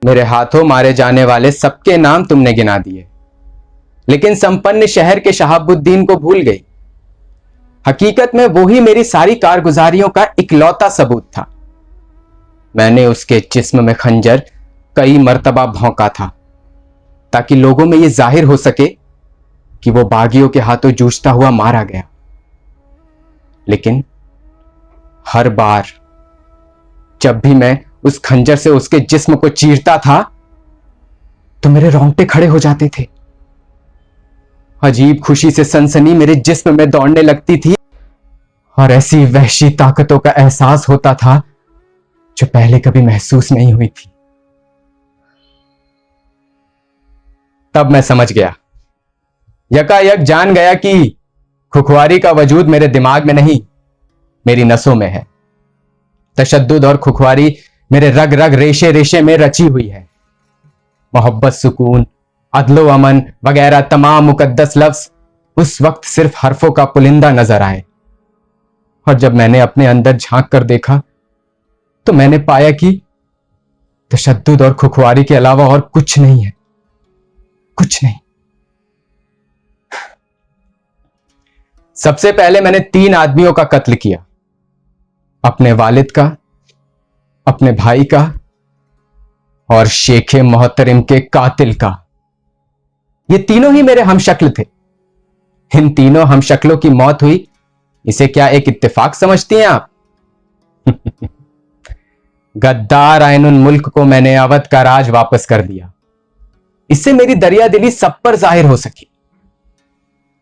मेरे हाथों मारे जाने वाले सबके नाम तुमने गिना दिए, लेकिन संपन्न शहर के शहाबुद्दीन को भूल गई। हकीकत में वो ही मेरी सारी कारगुजारियों का इकलौता सबूत था। मैंने उसके जिस्म में खंजर कई मर्तबा भौंका था, ताकि लोगों में यह जाहिर हो सके कि वो बागियों के हाथों जूझता हुआ मारा गया। लेकिन हर बार जब भी मैं उस खंजर से उसके जिस्म को चीरता था, तो मेरे रोंगटे खड़े हो जाते थे। अजीब खुशी से सनसनी मेरे जिस्म में दौड़ने लगती थी और ऐसी वहशी ताकतों का एहसास होता था जो पहले कभी महसूस नहीं हुई थी। तब मैं समझ गया, यकायक जान गया कि खुखवारी का वजूद मेरे दिमाग में नहीं, मेरी नसों में है। तशद्दुद और खुखवारी मेरे रग रग रेशे रेशे में रची हुई है। मोहब्बत, सुकून, अदलो अमन वगैरह तमाम मुकद्दस लफ्ज उस वक्त सिर्फ हरफों का पुलिंदा नजर आए। और जब मैंने अपने अंदर झांक कर देखा, तो मैंने पाया कि तशद्दुद और खुखवारी के अलावा और कुछ नहीं है, कुछ नहीं। सबसे पहले मैंने 3 आदमियों का कत्ल किया, अपने वालिद का, अपने भाई का और शेख मोहतरम के कातिल का। ये तीनों ही मेरे हमशक्ल थे। इन तीनों हमशक्लों की मौत हुई, इसे क्या एक इत्तेफाक समझती हैं आप? गद्दार आइनुल मुल्क को मैंने अवध का राज वापस कर दिया, इससे मेरी दरिया दिली सब पर जाहिर हो सकी।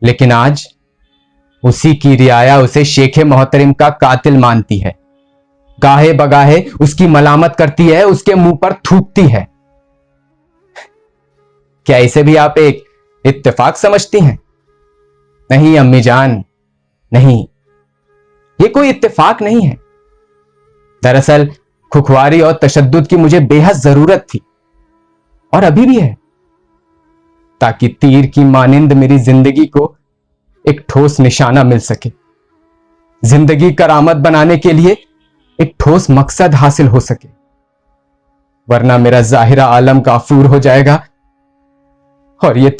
लेकिन आज उसी की रियाया उसे शेख मोहतरम का कातिल मानती है, गाहे बगाहे उसकी मलामत करती है, उसके मुंह पर थूकती है। क्या इसे भी आप एक इत्तेफाक समझती हैं? नहीं अम्मी जान, नहीं, ये कोई इत्तेफाक नहीं है। दरअसल खुखवारी और तशद्दुद की मुझे बेहद जरूरत थी, और अभी भी है, ताकि तीर की मानिंद मेरी जिंदगी को एक ठोस निशाना मिल सके, जिंदगी करामत बनाने के लिए एक ठोस मकसद हासिल हो सके। वरना मेरा जाहिरा आलम काफूर हो जाएगा और ये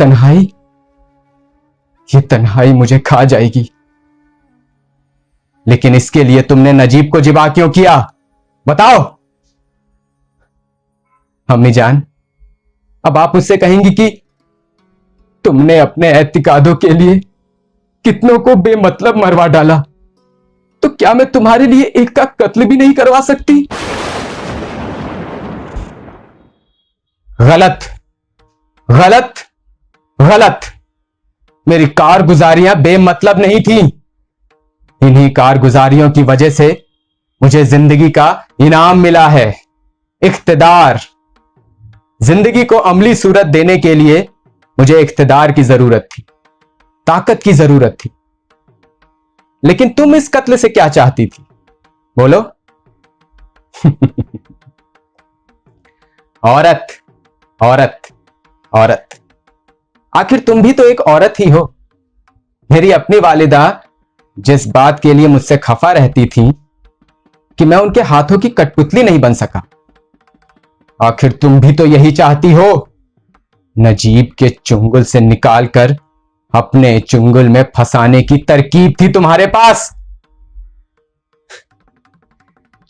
तन्हाई मुझे खा जाएगी। लेकिन इसके लिए तुमने नजीब को जिबा क्यों किया, बताओ? अम्मी जान, अब आप उससे कहेंगी कि तुमने अपने एतिकादों के लिए कितनों को बेमतलब मरवा डाला, तो क्या मैं तुम्हारे लिए एक का कत्ल भी नहीं करवा सकती? गलत, गलत, गलत। मेरी कारगुजारियां बेमतलब नहीं थी। इन्हीं कारगुजारियों की वजह से मुझे जिंदगी का इनाम मिला है, इख्तिदार। जिंदगी को अमली सूरत देने के लिए मुझे इख्तिदार की जरूरत थी, ताकत की जरूरत थी। लेकिन तुम इस कत्ल से क्या चाहती थी, बोलो? औरत, औरत, औरत। आखिर तुम भी तो एक औरत ही हो। मेरी अपनी वालिदा जिस बात के लिए मुझसे खफा रहती थी कि मैं उनके हाथों की कठपुतली नहीं बन सका, आखिर तुम भी तो यही चाहती हो। नजीब के चुंगल से निकालकर अपने चुंगल में फंसाने की तरकीब थी तुम्हारे पास।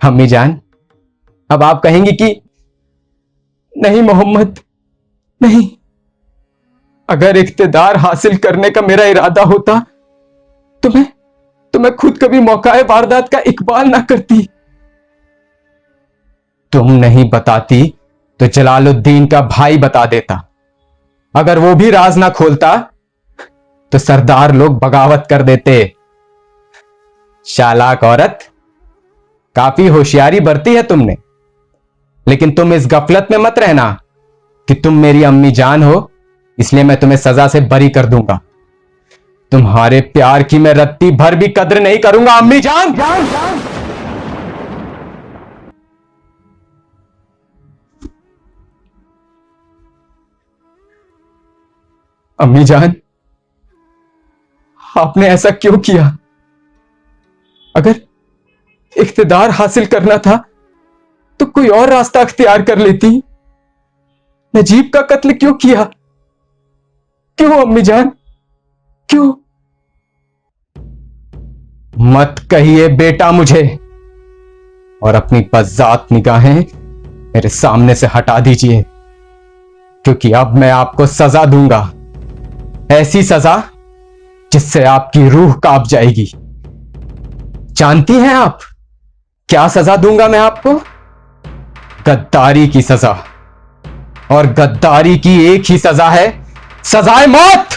अम्मी जान, अब आप कहेंगी कि नहीं मोहम्मद, नहीं, अगर इख्तिदार हासिल करने का मेरा इरादा होता तो मैं खुद कभी मौकाए वारदात का इकबाल ना करती। तुम नहीं बताती तो जलालुद्दीन का भाई बता देता। अगर वो भी राज ना खोलता तो सरदार लोग बगावत कर देते। चालाक औरत, काफी होशियारी बरती है तुमने, लेकिन तुम इस गफलत में मत रहना कि तुम मेरी अम्मी जान हो, इसलिए मैं तुम्हें सजा से बरी कर दूंगा। तुम्हारे प्यार की मैं रत्ती भर भी कद्र नहीं करूंगा अम्मी जान। अम्मी जान, आपने ऐसा क्यों किया? अगर इख्तिदार हासिल करना था तो कोई और रास्ता अख्तियार कर लेती। नजीब का कत्ल क्यों किया? क्यों अम्मी जान, क्यों? मत कहिए बेटा मुझे, और अपनी बज़ात निगाहें मेरे सामने से हटा दीजिए, क्योंकि अब मैं आपको सजा दूंगा, ऐसी सजा जिससे आपकी रूह कांप जाएगी। जानती हैं आप क्या सजा दूंगा मैं आपको? गद्दारी की सजा, और गद्दारी की एक ही सजा है, सजाए मौत।